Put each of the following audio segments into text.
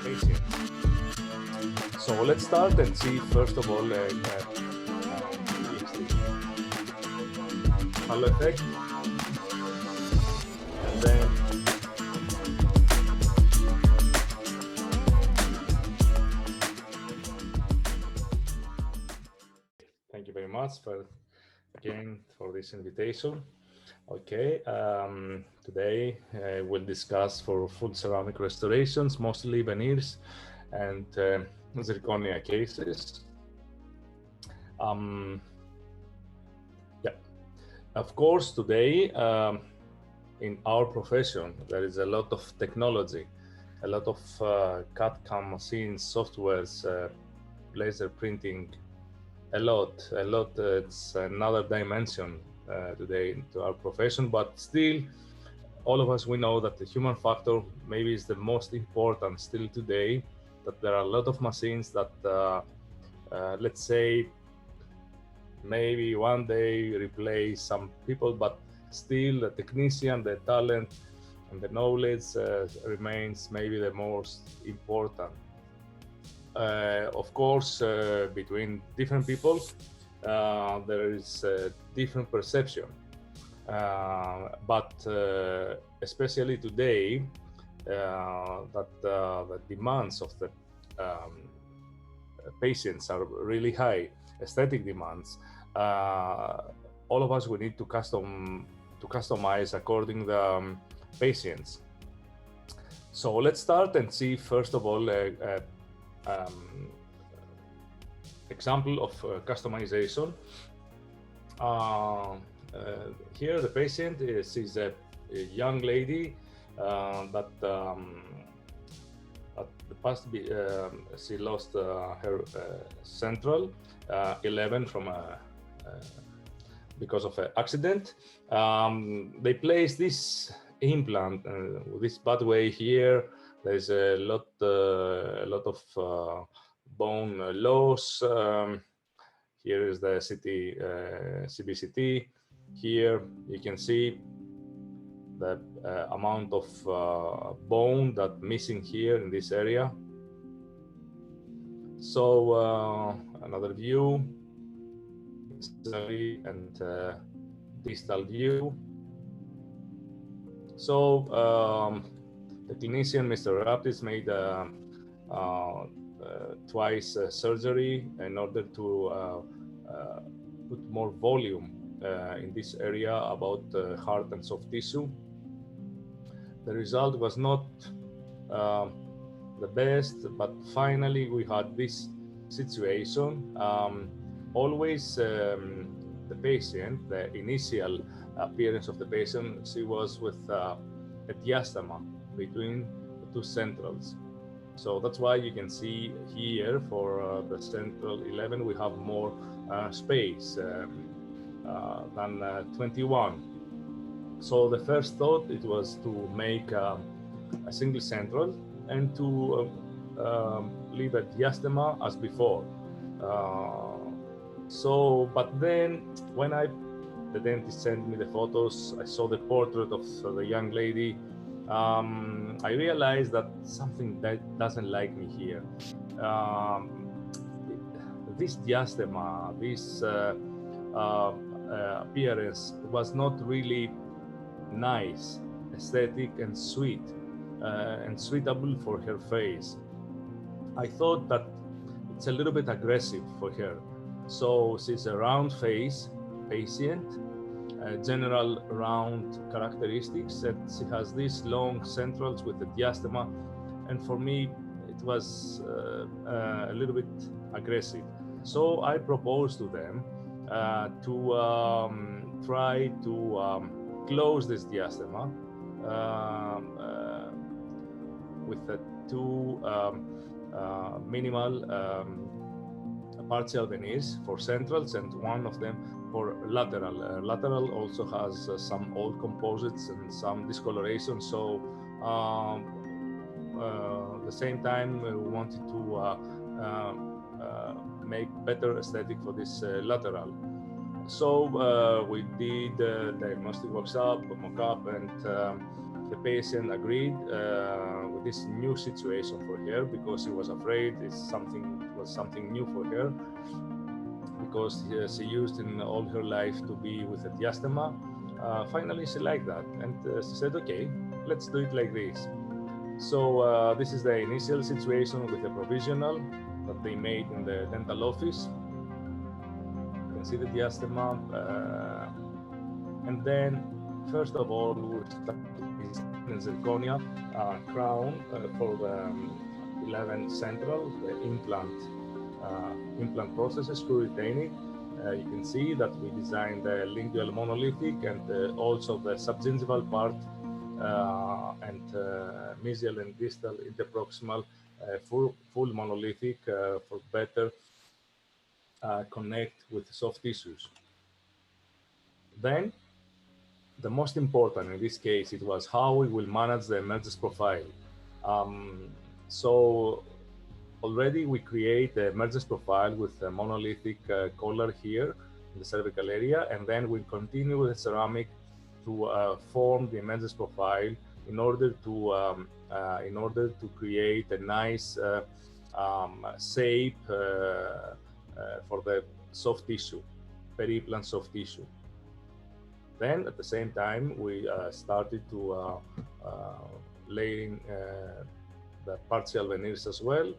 patient. So let's start and see first of all halo effect, and then thank you very much for this invitation. Okay, today we'll discuss for full ceramic restorations, mostly veneers and zirconia cases. Of course, today in our profession there is a lot of technology, a lot of CAD/CAM machines, softwares, laser printing, a lot. It's another dimension today to our profession, but still all of us, we know that the human factor maybe is the most important still today, that there are a lot of machines that let's say maybe one day replace some people, but still the technician, the talent and the knowledge remains maybe the most important. Of course, between different people there is a different perception, but especially today that the demands of the patients are really high, aesthetic demands. All of us, we need to customize according to the patients. So let's start and see first of all example of customization. Here the patient is a young lady that at the past she lost her central 11 from because of an accident. They placed this implant this pathway here. There's a lot of bone loss. Here is the CBCT. Here you can see the amount of bone that missing here in this area. So another view, and distal view. So the clinician, Mr. Raptis, made twice surgery in order to put more volume in this area about hard and soft tissue. The result was not the best, but finally we had this situation. Always the patient, the initial appearance of the patient, she was with a diastema between the two centrals. So that's why you can see here for the central 11 we have more space than 21. So the first thought, it was to make a single central and to leave a diastema as before. But then when the dentist sent me the photos, I saw the portrait of the young lady. I realized that something that doesn't like me here. This diastema, this appearance was not really nice, aesthetic and sweet, and suitable for her face. I thought that it's a little bit aggressive for her. So she's a round face patient, general round characteristics, and she has these long centrals with the diastema, and for me it was a little bit aggressive. So I proposed to them to try to close this diastema with the two minimal partial veneers for centrals and one of them for lateral. Lateral also has some old composites and some discoloration. So at the same time we wanted to make better aesthetic for this lateral. So we did diagnostic workshop, mock-up, and The patient agreed with this new situation for her because he was afraid it was something new for her, because she used in all her life to be with a diastema. Finally, she liked that, and she said, "Okay, let's do it like this." So this is the initial situation with the provisional that they made in the dental office. You can see the diastema, and then first of all we start with zirconia crown for the 11 central, the implant processes, screw retaining. You can see that we designed the lingual monolithic and also the subgingival part and mesial and distal interproximal full monolithic for better connect with soft tissues. Then the most important in this case, it was how we will manage the emergence profile. So already we create the emergence profile with a monolithic collar here in the cervical area, and then we continue with the ceramic to form the emergence profile in order to create a nice shape for the soft tissue, peri-implant soft tissue. Then at the same time, we started to laying the partial veneers as well,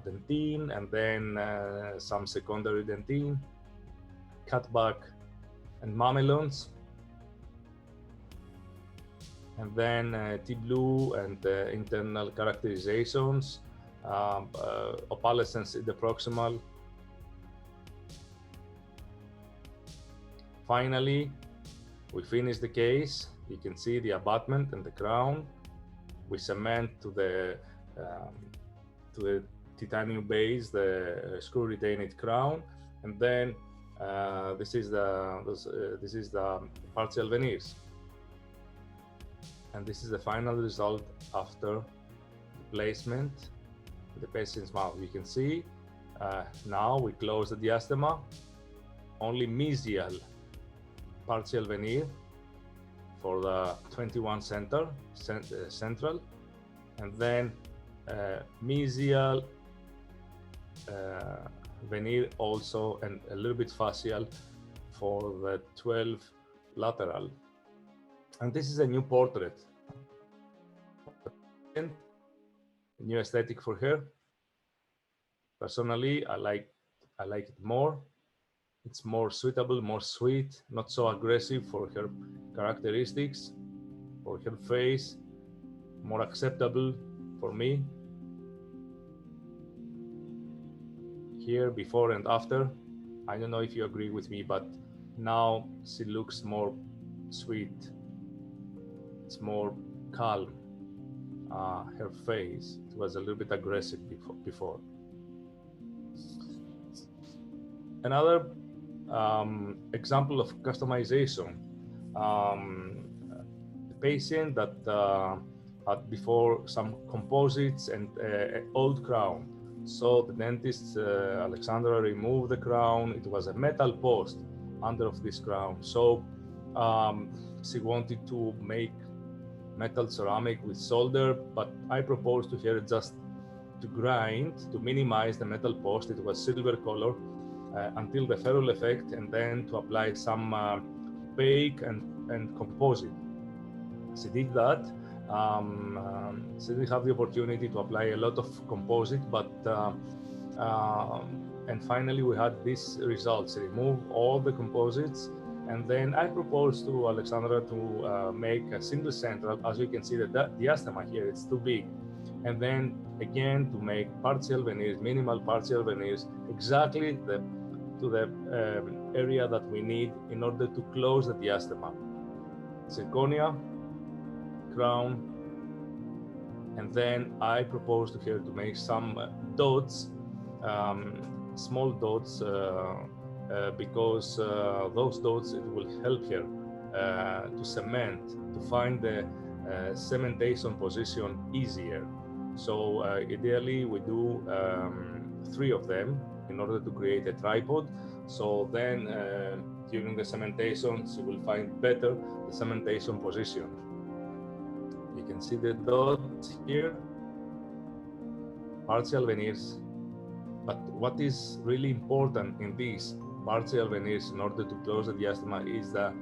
dentine, and then some secondary dentine, cutback, and mamelons, and then T-blue and internal characterizations, opalescence in the proximal. Finally, we finish the case. You can see the abutment and the crown. We cement to the titanium base the screw retained crown, and then this is the partial veneers, and this is the final result after placement in the patient's mouth. You can see now we close the diastema, only mesial partial veneer for the 21 central, and then mesial veneer also, and a little bit facial for the 12 lateral. And this is a new portrait, a new aesthetic for her. Personally, I like it more. It's more suitable, more sweet, not so aggressive for her characteristics, for her face, more acceptable for me. Here, before and after, I don't know if you agree with me, but now she looks more sweet. It's more calm. Her face, it was a little bit aggressive before. Another example of customization. The patient that had before some composites and old crown. So the dentist, Alexandra, removed the crown. It was a metal post under of this crown. So she wanted to make metal ceramic with solder, but I proposed to her just to grind, to minimize the metal post. It was silver color. Until the ferrule effect, and then to apply some opaque and composite. She did that. She didn't have the opportunity to apply a lot of composite, but and finally we had this result. She removed all the composites, and then I proposed to Alexandra to make a single central. As you can see, the diastema here, it's too big. And then again to make partial veneers, minimal partial veneers, exactly to the area that we need in order to close the diastema. Zirconia, crown, and then I proposed to her to make some dots, small dots, because those dots, it will help her to cement, to find the cementation position easier. So ideally we do 3 of them in order to create a tripod. So then during the cementation, she will find better the cementation position. You can see the dots here, partial veneers. But what is really important in these partial veneers in order to close the diastema is the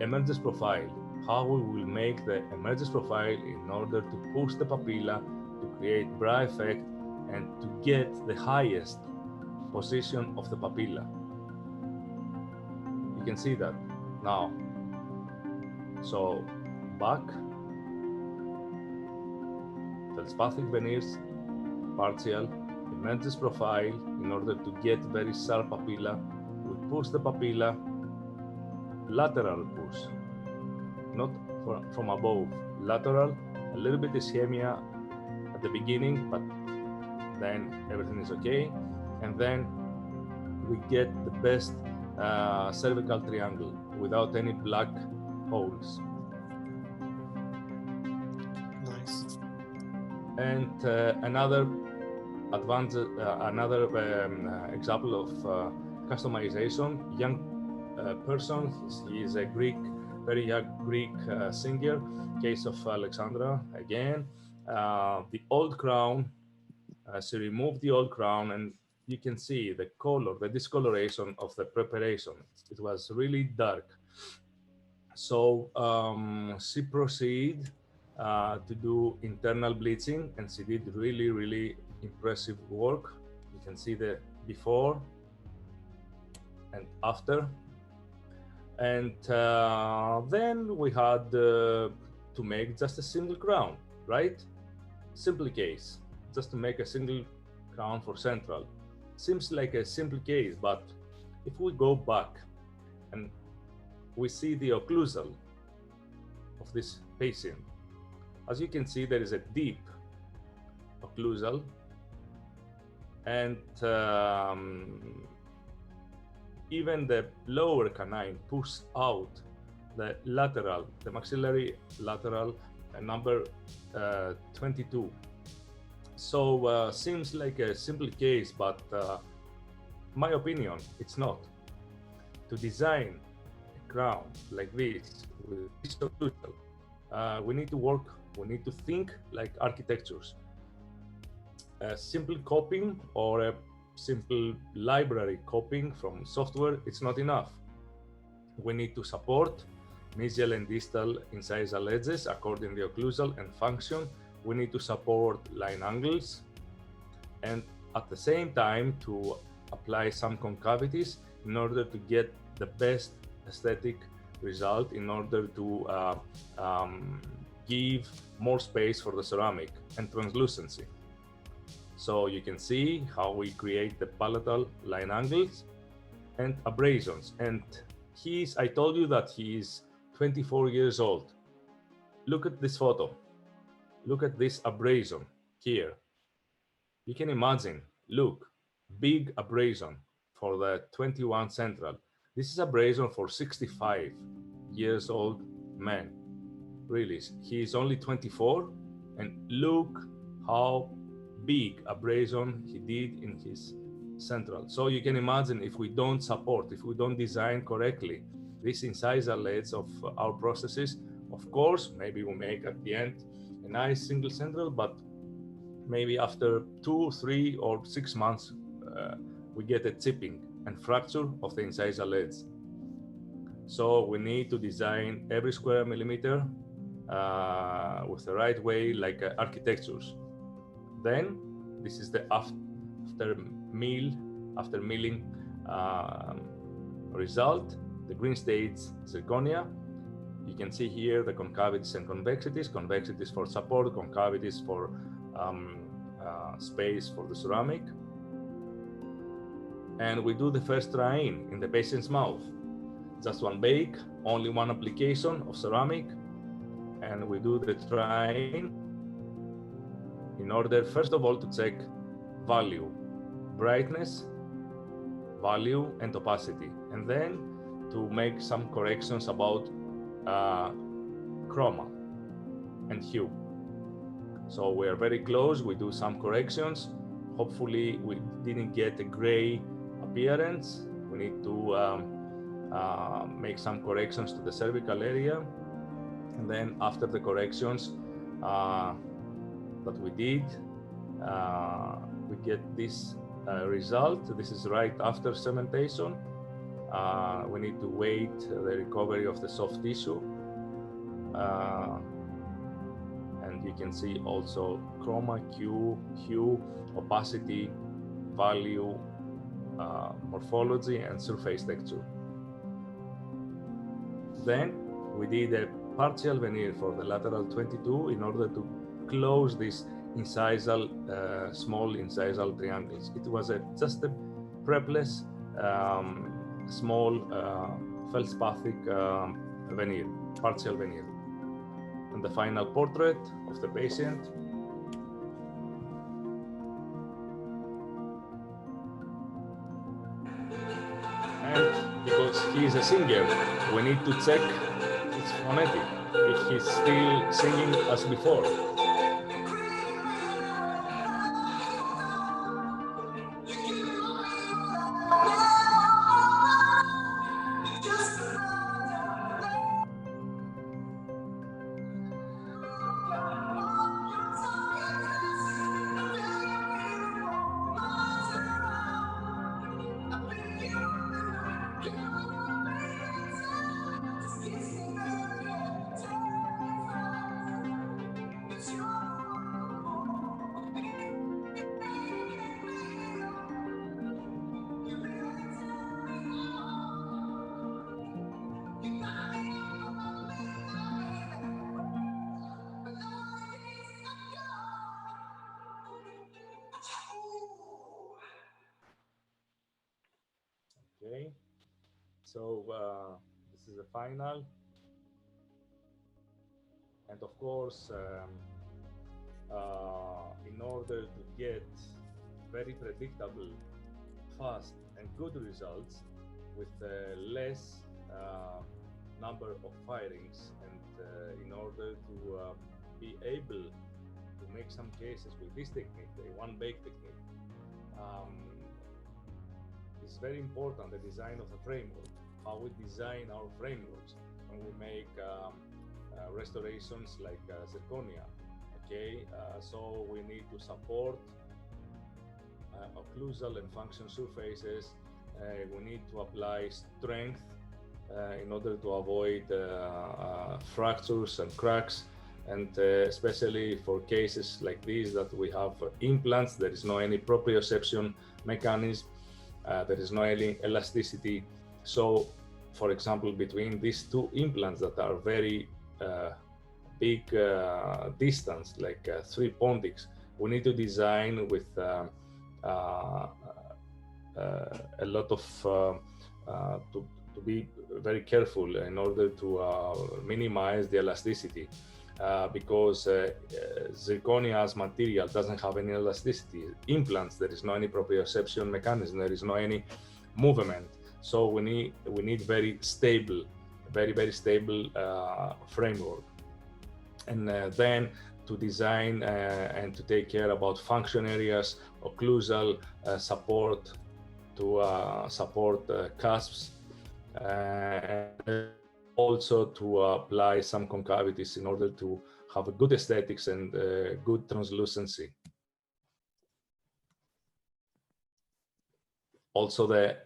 emergence profile. How we will make the emergence profile in order to push the papilla, to create bra effect, and to get the highest position of the papilla. You can see that now. So back, feldspathic veneers, partial, emergence profile. In order to get very sharp papilla, we push the papilla, lateral push, not from above, lateral, a little bit ischemia at the beginning, but then everything is okay. And then we get the best cervical triangle without any black holes. Nice. And another advantage, another example of customization, young person, he is a Greek, very young Greek singer, case of Alexandra again. The old crown, she removed the old crown, and you can see the color, the discoloration of the preparation. It was really dark. So she proceeded to do internal bleaching, and she did really, really impressive work. You can see the before and after. And then we had to make just a single crown, right? Simple case, just to make a single crown for central. Seems like a simple case, but if we go back and we see the occlusal of this patient, as you can see, there is a deep occlusal, and even the lower canine pushes out the lateral, the maxillary lateral, number 22. So seems like a simple case, but my opinion, it's not. To design a crown like this with this occlusal, we need to work, we need to think like architectures. A simple copying or a simple library copying from software, it's not enough. We need to support mesial and distal incisal edges according to the occlusal and function. We need to support line angles, and at the same time to apply some concavities in order to get the best aesthetic result, in order to give more space for the ceramic and translucency. So you can see how we create the palatal line angles and abrasions. And I told you that he is 24 years old. Look at this photo. Look at this abrasion here. You can imagine, look, big abrasion for the 21 central. This is abrasion for 65 years old man. Really, he is only 24, and look how big abrasion he did in his central. So you can imagine, if we don't support, if we don't design correctly these incisal edges of our processes, of course, maybe we make at the end a nice single central, but maybe after 2, 3, or 6 months, we get a chipping and fracture of the incisal edge. So we need to design every square millimeter with the right way, like architectures. Then this is the after milling result, the green stage zirconia. You can see here the concavities and convexities. Convexities for support, concavities for space for the ceramic. And we do the first try-in in the patient's mouth. Just one bake, only one application of ceramic, and we do the try-in in order, first of all, to check value, brightness, value, and opacity, and then to make some corrections about chroma and hue. So we are very close, we do some corrections. Hopefully we didn't get a gray appearance. We need to make some corrections to the cervical area. And then after the corrections, that we did. We get this result. This is right after cementation. We need to wait the recovery of the soft tissue. And you can see also chroma, hue, opacity, value, morphology, and surface texture. Then we did a partial veneer for the lateral 22 in order to close these incisal, small incisal triangles. It was just a prepless, small feldspathic veneer, partial veneer. And the final portrait of the patient. And because he is a singer, we need to check its phonetic, if he's still singing as before. Okay, so this is the final, and of course, in order to get very predictable, fast, and good results with less number of firings, and in order to be able to make some cases with this technique, the one-bake technique, it's very important, the design of the framework, how we design our frameworks when we make restorations like zirconia. Okay, so we need to support occlusal and function surfaces. We need to apply strength in order to avoid fractures and cracks, and especially for cases like these that we have implants, there is no any proprioception mechanism. There is no any elasticity. So, for example, between these two implants that are very big distance, like 3 pontics, we need to design with a lot of to be very careful in order to minimize the elasticity. Because zirconia as material doesn't have any elasticity. Implants, there is no any proprioception mechanism, there is no any movement. So we need very stable, very stable framework. And then to design and to take care about function areas, occlusal support, to support cusps, and also to apply some concavities in order to have a good aesthetics and good translucency. Also, the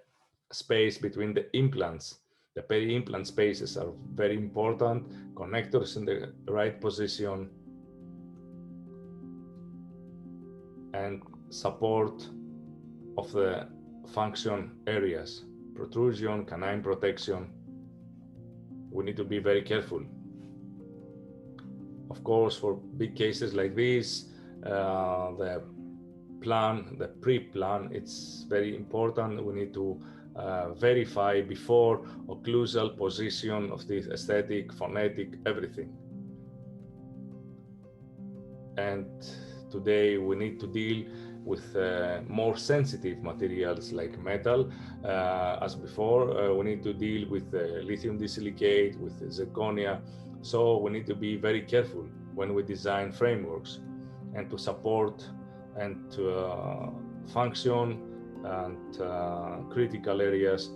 space between the implants, the peri-implant spaces are very important. Connectors in the right position, and support of the function areas, protrusion, canine protection. We need to be very careful. Of course, for big cases like this, the pre-plan, it's very important. We need to verify before occlusal position of the aesthetic, phonetic, everything. And today we need to deal with more sensitive materials like metal. As before, we need to deal with lithium disilicate, with zirconia. So we need to be very careful when we design frameworks, and to support and to function and critical areas.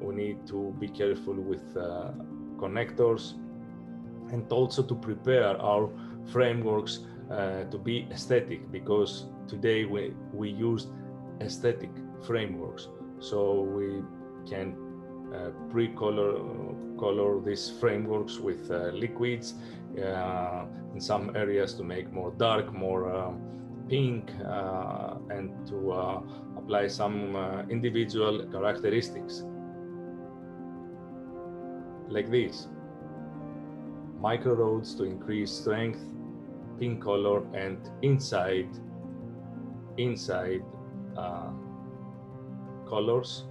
We need to be careful with connectors, and also to prepare our frameworks to be aesthetic, because today we use aesthetic frameworks. So we can color these frameworks with liquids in some areas to make more dark, more pink, and to apply some individual characteristics like this. Micro roads to increase strength, pink color, and inside colors,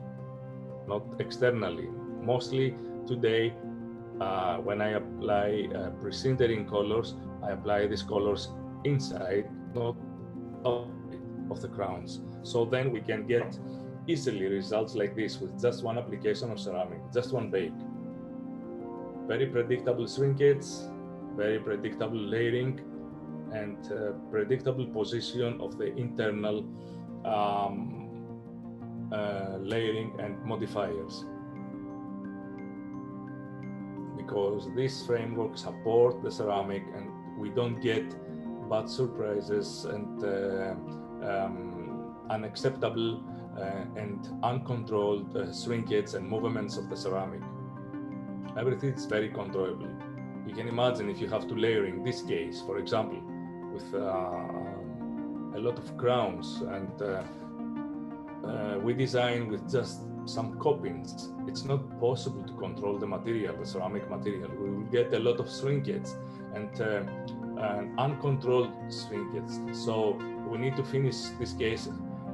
not externally. Mostly today, when I apply pre-sintering colors, I apply these colors inside, not outside of the crowns. So then we can get easily results like this with just one application of ceramic, just one bake. Very predictable shrinkage, very predictable layering, and predictable position of the internal layering and modifiers. Because this framework supports the ceramic and we don't get bad surprises and unacceptable and uncontrolled shrinkage and movements of the ceramic. Everything is very controllable. You can imagine if you have to layer in this case, for example, with a lot of crowns, and we design with just some copings. It's not possible to control the material, the ceramic material. We will get a lot of shrinkage and uncontrolled shrinkage. So we need to finish this case.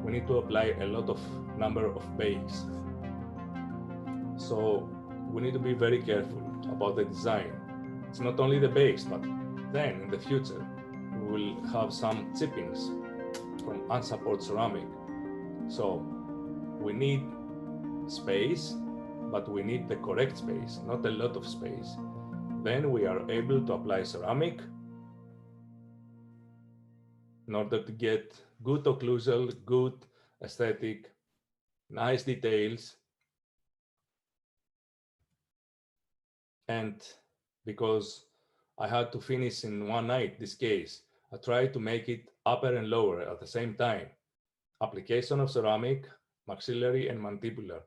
We need to apply a lot of number of bakes. So we need to be very careful about the design. It's not only the bakes, but then in the future, we will have some chippings from unsupported ceramic. So we need space, but we need the correct space, not a lot of space. Then we are able to apply ceramic in order to get good occlusal, good aesthetic, nice details. And because I had to finish in one night this case, I tried to make it upper and lower at the same time. Application of ceramic, maxillary and mandibular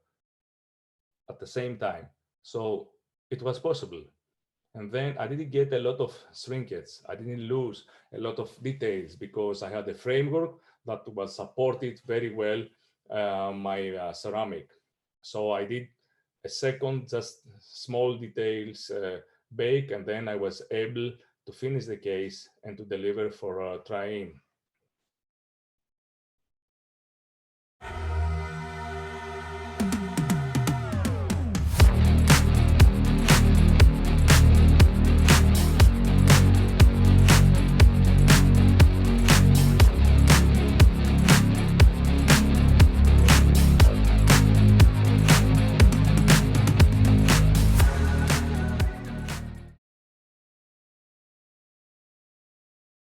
at the same time. So it was possible. And then I didn't get a lot of shrinkage. I didn't lose a lot of details because I had a framework that was supported very well my ceramic. So I did a second, just small details bake, and then I was able to finish the case and to deliver for try-in.